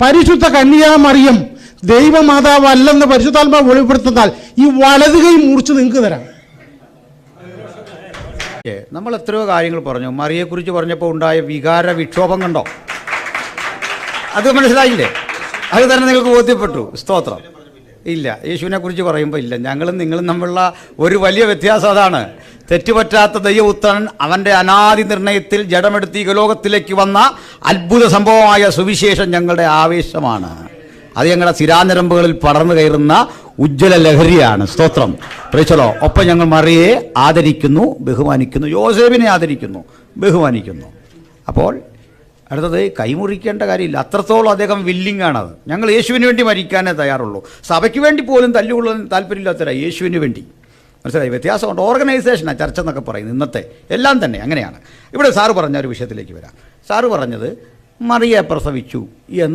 പരിശുദ്ധ കന്യാമറിയം ദൈവമാതാവ് അല്ലെന്ന് പരിശുദ്ധാത്മാവ് വെളിപ്പെടുത്താൽ ഈ വലത് കൈ മുറിച്ച് നിങ്ങൾക്ക് തരാം. നമ്മൾ എത്രയോ കാര്യങ്ങൾ പറഞ്ഞു. മറിയെക്കുറിച്ച് പറഞ്ഞപ്പോൾ ഉണ്ടായ വികാര വിക്ഷോഭം കണ്ടോ? അത് മനസ്സിലായില്ലേ? അത് തന്നെ നിങ്ങൾക്ക് ബോധ്യപ്പെട്ടു. സ്തോത്രം. ഇല്ല, യേശുവിനെ കുറിച്ച് പറയുമ്പോൾ ഇല്ല. ഞങ്ങളും നിങ്ങളും തമ്മിലുള്ള ഒരു വലിയ വ്യത്യാസം അതാണ്. തെറ്റുപറ്റാത്ത ദൈവപുത്രൻ അവൻ്റെ അനാദി നിർണയത്തിൽ ജഡമെടുത്ത് ഈ ലോകത്തിലേക്ക് വന്ന അത്ഭുത സംഭവമായ സുവിശേഷം ഞങ്ങളുടെ ആവേശമാണ്. അത് ഞങ്ങളുടെ സിരാഞരമ്പുകളിൽ പടർന്നു കയറുന്ന ഉജ്ജ്വല ലഹരിയാണ്. സ്തോത്രം. പ്രേക്ഷലോ. ഒപ്പം ഞങ്ങൾ മറിയെ ആദരിക്കുന്നു, ബഹുമാനിക്കുന്നു, യോസേഫിനെ ആദരിക്കുന്നു, ബഹുമാനിക്കുന്നു. അപ്പോൾ അടുത്തത് കൈമുറിക്കേണ്ട കാര്യമില്ല. അത്രത്തോളം അദ്ദേഹം വില്ലിംഗ് ആണത്. ഞങ്ങൾ യേശുവിന് വേണ്ടി മരിക്കാനേ തയ്യാറുള്ളൂ. സഭയ്ക്ക് വേണ്ടി പോലും തല്ലുകൊള്ളാൻ താല്പര്യമില്ലാത്തവരാ യേശുവിന് വേണ്ടി. മനസ്സിലായി? വ്യത്യാസമുണ്ട്. ഓർഗനൈസേഷനാണ് ചർച്ച എന്നൊക്കെ പറയുന്നത്. ഇന്നത്തെ എല്ലാം തന്നെ അങ്ങനെയാണ്. ഇവിടെ സാറ് പറഞ്ഞ ഒരു വിഷയത്തിലേക്ക് വരാം. സാറ് പറഞ്ഞത് മറിയെ പ്രസവിച്ചു എന്ന്